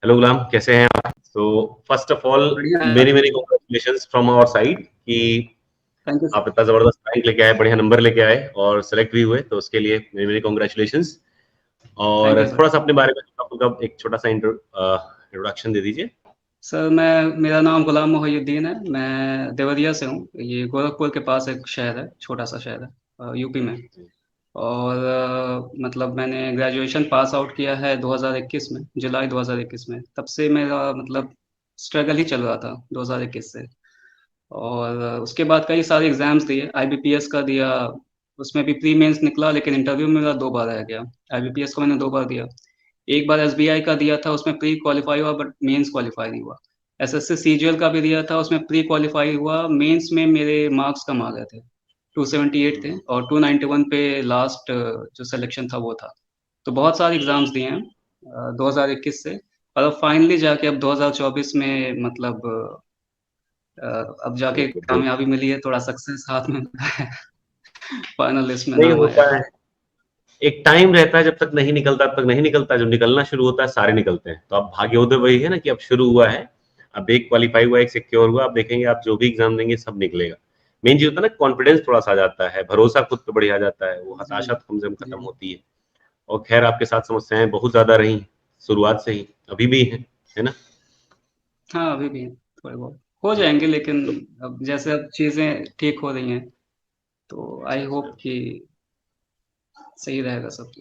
Hello गुलाम, कैसे हैं आप? तो फर्स्ट ऑफ ऑल बढ़िया है। मेरी मेरी कॉन्ग्रेचुलेशंस फ्रॉम आवर साइड कि थैंक यू। आप इतना जबरदस्त रैंक लेके आए, बढ़िया नंबर लेके आए और सेलेक्ट भी हुए, तो उसके लिए मेरी मेरी कॉन्ग्रेचुलेशंस। थैंक और यू सर। थोड़ा सा अपने बारे में आपका एक छोटा सा इंट्रोडक्शन दे दीजिए। सर मेरा नाम गुलाम मोहिउद्दीन है। मैं देवरिया से हूँ। ये गोरखपुर के पास एक शहर है, छोटा सा शहर है, यूपी में। और मतलब मैंने ग्रेजुएशन पास आउट किया है 2021 में, जुलाई 2021 में। तब से मेरा मतलब स्ट्रगल ही चल रहा था 2021 से। और उसके बाद कई सारे एग्जाम्स दिए, आईबीपीएस का दिया। उसमें भी प्री मेंस निकला, लेकिन इंटरव्यू में मेरा 2 बार रह गया। आईबीपीएस को मैंने 2 बार दिया। एक बार एसबीआई का दिया था, उसमें प्री क्वालिफाई हुआ बट मेंस क्वालिफाई नहीं हुआ। एसएससी सीजीएल का भी दिया था, उसमें प्री क्वालिफाई हुआ, मेंस में मेरे मार्क्स कम आ गए थे। 278 थे और 291 पे लास्ट जो सिलेक्शन था वो था। तो बहुत सारे एग्जाम्स दिए हैं 2021 से। और अब फाइनली जाके अब 2024 में मतलब अब जाके बिल्कुल। कामयाबी मिली है, थोड़ा सक्सेस हाथ में मिला है। फाइनल लिस्ट में नहीं नाम आया होता है। है, एक टाइम रहता है जब तक नहीं निकलता तब तक नहीं निकलता, जब निकलना शुरू होता है सारे निकलते हैं। तो अब भाग्योदय वही है ना कि अब शुरू हुआ है, अब एक क्वालिफाई हुआ, एक सिक्योर हुआ। आप देखेंगे, आप जो भी एग्जाम देंगे सब निकलेगा। मेन चीज होता है ना, कॉन्फिडेंस थोड़ा सा आ जाता है, भरोसा खुद पे बढ़िया जाता है, वो जी हताशा कम से कम जी। खत्म होती है। और खैर, आपके साथ समस्याएं बहुत ज्यादा रही शुरुआत से ही, अभी भी है ना? हाँ अभी भी हैं, थोड़े बहुत हो जाएंगे, लेकिन तो अब जैसे अब चीज़ें ठीक हो रही हैं तो आई होप कि सही रहेगा सब।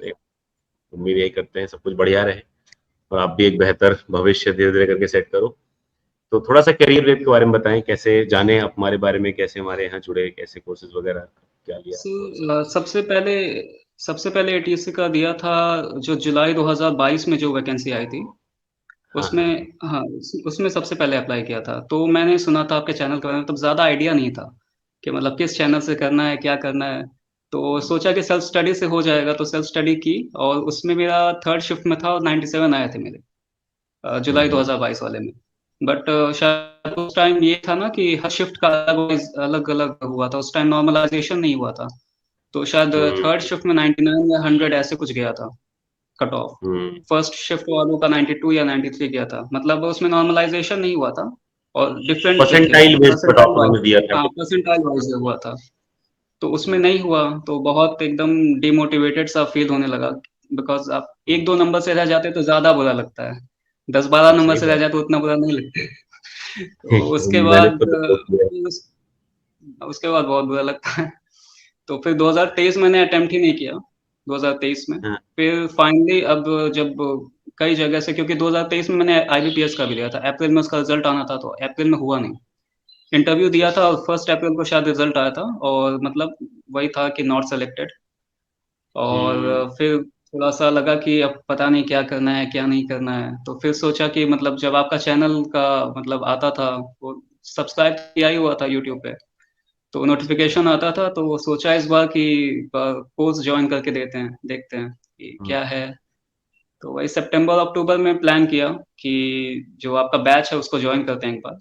उम्मीद यही करते हैं सब कुछ बढ़िया रहे और आप भी एक बेहतर भविष्य धीरे धीरे करके सेट करो। तो थोड़ा सा करियर वेब के बारे में बताएं, कैसे जाने आप हमारे बारे में, कैसे हमारे यहाँ जुड़े, कैसे कोर्सेज वगैरह क्या लिया, थोड़ा सा। सबसे पहले एटीएससी का दिया था, जो जुलाई 2022 में जो वैकेंसी आई थी हाँ उसमें। हाँ। हाँ उसमें सबसे पहले अप्लाई किया था। तो मैंने सुना था आपके चैनल के बारे में, तब ज़्यादा आइडिया नहीं था कि मतलब किस चैनल से करना है, क्या करना है। तो सोचा कि सेल्फ स्टडी से हो जाएगा, तो सेल्फ स्टडी की। और उसमें मेरा थर्ड शिफ्ट में था और 97 आए थे मेरे, जुलाई हम्म। 2022 वाले में। बट शायद उस टाइम ये था ना कि हर शिफ्ट का अलग अलग अलग हुआ था, उस टाइम नॉर्मलाइजेशन नहीं हुआ था। तो शायद थर्ड हम्म। शिफ्ट में 99 या 100 ऐसे कुछ गया था कट ऑफ। हम्म। फर्स्ट शिफ्ट वालों का 92 या 93 गया था, मतलब उसमें नॉर्मलाइजेशन नहीं हुआ था। और डिफरेंट थे, percentile based cut percentile of wise. उन्होंने दिया था हाँ कुछ। परसेंटाइल वाइज हुआ था। तो उसमें हम्म। नहीं हुआ तो बहुत एकदम डिमोटिवेटेड सा फील होने लगा। बिकॉज आप एक हम्म। दो नंबर से रह जाते तो ज्यादा बुरा लगता है, 10-12 नंबर सही से रह बात जाते तो उतना बुरा नहीं लगता। है। तो उसके मैंने बाद खुद अप्रोच किया उसके बाद बहुत बुरा लगता है। तो फिर 2023 मैंने अटेम्प्ट ही नहीं किया, 2023 में। है। हाँ। फिर फाइनली अब जब कई जगह से, क्योंकि 2023 में मैंने आईबीपीएस का भी दिया था, अप्रैल में उसका रिजल्ट आना था, तो अप्रैल में हुआ नहीं। इंटरव्यू दिया था और अच्छा। 1 अप्रैल को शायद रिजल्ट आया था, और मतलब वही था कि नॉट सेलेक्टेड। हम्म। और फिर थोड़ा सा लगा कि अब पता नहीं क्या करना है क्या नहीं करना है। तो फिर सोचा कि मतलब जब आपका चैनल का मतलब आता था, वो सब्सक्राइब किया ही हुआ था यूट्यूब पे, तो अच्छा। नोटिफिकेशन आता था, तो सोचा इस बार कि कोर्स ज्वाइन करके देते हैं, देखते हैं कि हम्म। क्या है। तो वही सितंबर अक्टूबर में प्लान किया कि जो आपका बैच है उसको ज्वाइन करते हैं एक बार।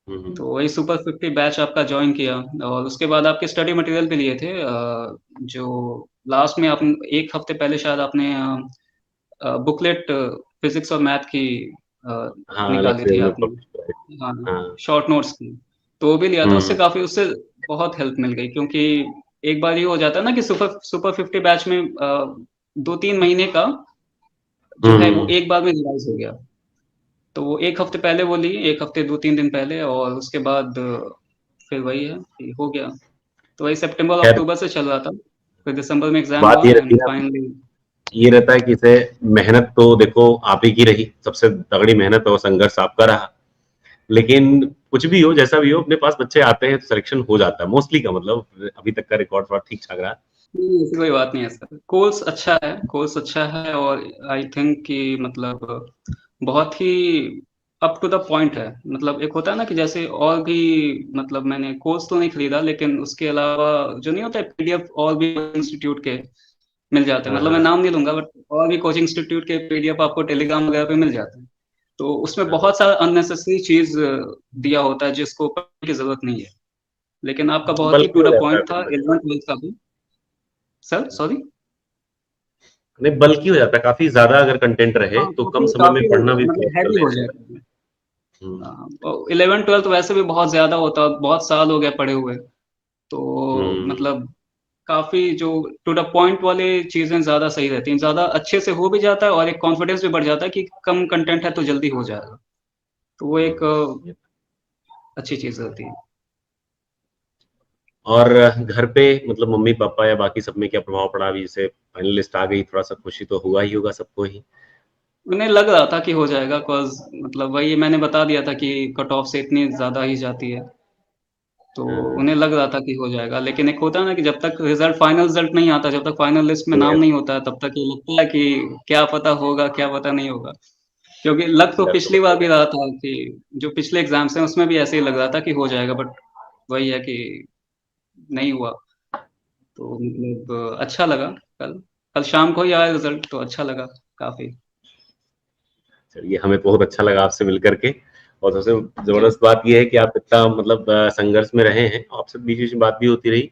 हम्म। तो वही सुपर 50 बैच आपका ज्वाइन किया। और उसके बाद आपके स्टडी मटेरियल भी लिए थे, जो लास्ट में आप 1 हफ्ते पहले शायद आपने बुकलेट फिजिक्स और मैथ की अ, हाँ, अलग निकाली से थी उन्होंने आपने। पब्लिश कराया। हाँ हाँ। शॉर्ट नोट्स की। तो वो भी लिया था, उससे हम्म। काफी, उससे बहुत हेल्प मिल गई। क्योंकि एक बार ये हो जाता है ना कि सुपर सुपर 50 बैच में 2-3 महीने का जो है वो हम्म। एक बार में रिवाइज हो गया। तो वो 1 हफ्ते पहले वो ली, 1 हफ्ते 2-3 दिन पहले, और उसके बाद फिर वही है कि हो गया। तो वही सितंबर खैर, अक्टूबर से चल रहा था। फिर दिसंबर में एग्जाम बात हुआ ये रहती एंड है, फाइनली। ये रहता है कि इसे मेहनत तो देखो आप ही की रही, सबसे तगड़ी मेहनत और संघर्ष आपका रहा। लेकिन कुछ भी हो, जैसा भी हो, अपने पास बच्चे आते हैं तो सिलेक्शन हो जाता है मोस्टली का, मतलब अभी तक का रिकॉर्ड थोड़ा ठीक ठाक रहा। नहीं, ऐसी कोई बात नहीं है सर। कोर्स अच्छा है, कोर्स अच्छा है। और आई थिंक कि मतलब बहुत ही अप टू द पॉइंट है। मतलब एक होता है ना कि जैसे और भी, मतलब मैंने कोर्स तो नहीं खरीदा, लेकिन उसके अलावा जो नहीं होता है पीडीएफ और भी इंस्टीट्यूट के मिल जाते हैं। हाँ मतलब मैं हाँ नाम नहीं लूंगा, बट और भी कोचिंग इंस्टीट्यूट के पीडीएफ आपको टेलीग्राम वगैरह पे मिल जाते हैं। तो उसमें हाँ। बहुत सारा अननेसेसरी चीज दिया होता है जिसको पढ़ने की जरूरत नहीं है। लेकिन आपका बहुत ही बल्कि टू हो द जाता है पॉइंट फिर था, मजे 11th 12th का भी। Sir sorry. नहीं, बल्कि हो जाता है, काफ़ी ज़्यादा अगर कंटेंट रहे, हाँ, तो कम काफ़ी समय में काफ़ी पढ़ना भी मतलब कर हैवी हो लेते हैं। जाएगा। हुँ, 11th 12th वैसे भी बहुत ज़्यादा होता, बहुत साल हो गए पढ़े हुए, तो हुँ, मतलब काफ़ी जो टू द पॉइंट वाली चीज़ें ज़्यादा सही रहती हैं, ज़्यादा अच्छे से हो भी जाता है और एक कॉन्फिडेंस भी बढ़ जाता है कि कम कंटेंट है तो जल्दी हो जाएगा। तो वो एक ये अच्छी चीज़ होती है। और घर पे मतलब मम्मी-पापा या बाकी सब में क्या प्रभाव पड़ा? अभी जैसे फाइनल लिस्ट आ गई, थोड़ा-सा खुशी तो हुआ ही होगा सबको ही। उन्हें लग रहा था कि हो जाएगा, कॉज़ मतलब वही मैंने बता दिया था कि कट ऑफ से इतनी ज़्यादा ही जाती है। तो हुँ, हुँ। उन्हें लग रहा था कि हो जाएगा, लेकिन एक होता है ना कि जब तक रिज़ल्ट फाइनल रिज़ल्ट नहीं आता, जब तक फाइनल लिस्ट में नाम यस, नहीं होता है, तब तक ये लगता है कि क्या पता होगा, क्या पता नहीं होगा। क्योंकि लग तो लग तो पिछली बार बहुत भी रहा था कि जो पिछले एग्ज़ाम्स हैं, उसमें भी ऐसे ही लग रहा था कि हो जाएगा, बट वही है कि नहीं हुआ। तो मतलब अच्छा लगा कल। कल शाम को ही आया रिज़ल्ट, तो अच्छा लगा काफ़ी। चलिए, हमें बहुत अच्छा लगा आपसे मिल कर के और सबसे जी। ज़बरदस्त बात ये है कि आप इतना मतलब संघर्ष में रहे हैं, आपसे बीच-बीच में बात भी होती रही।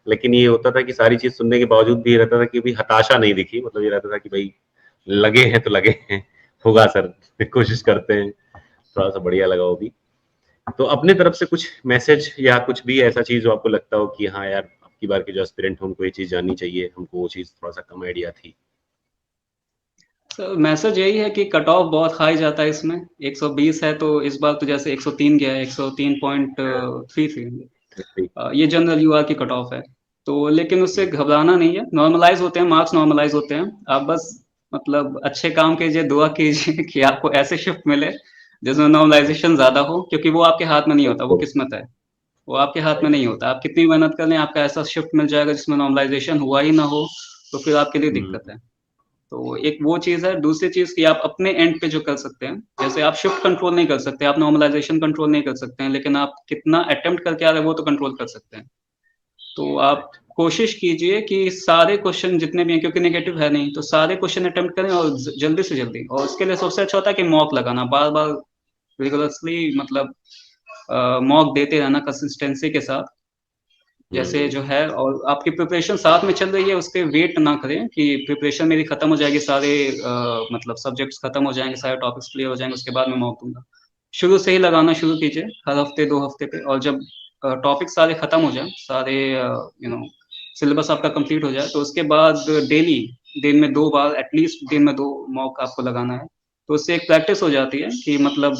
लेकिन ये होता था कि सारी चीज़ सुनने के बावजूद भी ये रहता था कि अभी हताशा नहीं दिखी, मतलब ये रहता था कि भई लगे हैं तो लगे हैं, होगा सर, कोशिश करते हैं। थोड़ा-सा बढ़िया लगा वो भी। तो अपने तरफ से कुछ मैसेज या कुछ भी ऐसा चीज़ जो आपको लगता हो कि हाँ यार, अब की बार के जो एस्पिरेंट हैं उनको ये चीज़ जाननी चाहिए, हमको वो चीज़ थोड़ा-सा कम आइडिया थी। सर मैसेज यही है कि कट ऑफ बहुत हाई जाता है इसमें, 120 है तो इस बार तो जैसे 103 गया है, 103.3 थी। ये जनरल यूआर की कट ऑफ है। तो लेकिन उससे घबराना नहीं है, नॉर्मलाइज़ होते हैं, मार्क्स नॉर्मलाइज़ होते हैं। आप बस मतलब अच्छे काम कीजिए, दुआ कीजिए कि आपको ऐसे शिफ्ट मिले जिसमें नॉर्मलाइज़ेशन ज़्यादा हो, क्योंकि वो आपके हाथ में नहीं होता, वो बिल्कुल, किस्मत है। वो आपके हाथ में सही नहीं है। होता। आप कितनी मेहनत कर लें, आपका ऐसा शिफ्ट मिल जाएगा जिसमें नॉर्मलाइज़ेशन हुआ ही ना हो, तो फिर आपके लिए हुँ, दिक्कत है। तो एक वो चीज़ है, दूसरी चीज़ कि आप अपने एंड पे जो कर सकते हैं, जैसे आप शिफ्ट कंट्रोल नहीं कर सकते, आप नॉर्मलाइज़ेशन कंट्रोल नहीं कर सकते हैं, लेकिन आप कितना अटेम्प्ट करके आ रहे हैं, वो तो कंट्रोल कर सकते हैं। तो आप राइट। कोशिश कीजिए कि सारे क्वेश्चन जितने भी हैं, क्योंकि नेगेटिव है नहीं, तो सारे क्वेश्चन अटेम्प्ट करें और जल्दी से जल्दी। और उसके लिए सबसे अच्छा होता है कि मॉक लगाना, बार-बार रिगोरसली मतलब मॉक देते रहना कंसिस्टेंसी के साथ। जैसे हुँ, जो है और आपकी प्रिपरेशन साथ में चल रही है, उसपे वेट ना करें कि प्रिपरेशन मेरी खत्म हो जाएगी, सारे मतलब सब्जेक्ट्स खत्म हो जाएँगे, सारे टॉपिक्स क्लियर हो जाएँगे, उसके बाद मैं मॉक दूँगा। शुरू से ही लगाना शुरू कीजिए, हर हफ्ते 2 हफ्ते पे, और जब टॉपिक सारे खत्म हो जाएँ, सारे यू नो सिलेबस आपका कंप्लीट हो जाए, तो उसके बाद डेली दिन में 2 बार एटलीस्ट दिन में 2 मॉक आपको लगाना है। तो उससे एक प्रैक्टिस हो जाती है कि मतलब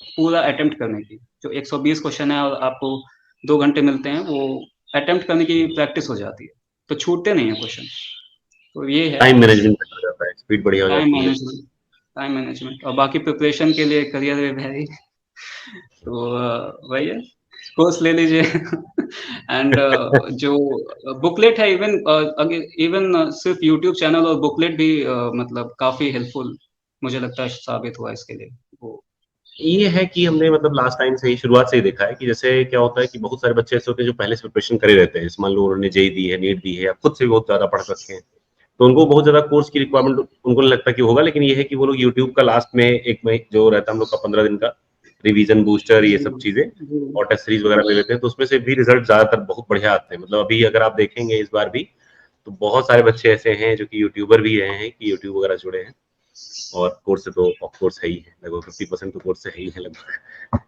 पूरा अटेम्प्ट करने की। जो 120 क्वेश्चन है और आपको 2 घंटे मिलते हैं, वो अटेम्प्ट करने की हुँ। प्रैक्टिस हो जाती है, तो छूटते नहीं हैं क्वेश्चन। तो ये है टाइम मैनेजमेंट बेटर हो जाता है, स्पीड बढ़िया हो टाइम जाती है। मैनेजमेंट, टाइम मैनेजमेंट और बाकी प्रिपरेशन के लिए करियर में है ही। तो वही है, कोर्स ले लीजिए। एंड जो बुकलेट है, इवन इवन सिर्फ़ यूट्यूब चैनल और बुकलेट भी मतलब काफ़ी हेल्पफुल मुझे लगता है साबित हुआ इसके लिए। वो ये है कि हमने मतलब लास्ट टाइम से ही शुरुआत से ही देखा है कि जैसे क्या होता है कि बहुत सारे बच्चे ऐसे होते हैं जो पहले से प्रिपरेशन करे रहते हैं। जैसे मान लो उन्होंने जेईई दी है, नीट दी है या खुद से भी बहुत ज़्यादा पढ़ रखे हैं। तो उनको बहुत ज़्यादा कोर्स की रिक्वायरमेंट उनको नहीं लगता कि होगा, लेकिन ये है कि वो लोग यूट्यूब का लास्ट में 1 मही जो रहता है हम लोग का 15 दिन का रिवीजन बूस्टर ये जी, सब चीज़ें जी। और टेस्ट सीरीज़ वगैरह ले लेते हैं, तो उसमें से भी रिज़ल्ट ज़्यादातर बहुत बढ़िया आते हैं। मतलब अभी अगर आप देखेंगे इस बार भी, तो बहुत सारे बच्चे ऐसे हैं जो कि यूट्यूबर भी रहे हैं कि यूट्यूब वगैरह जुड़े हैं और कोर्स से तो ऑफ कोर्स है ही है। लगभग 50% तो कोर्स से है ही है लगभग।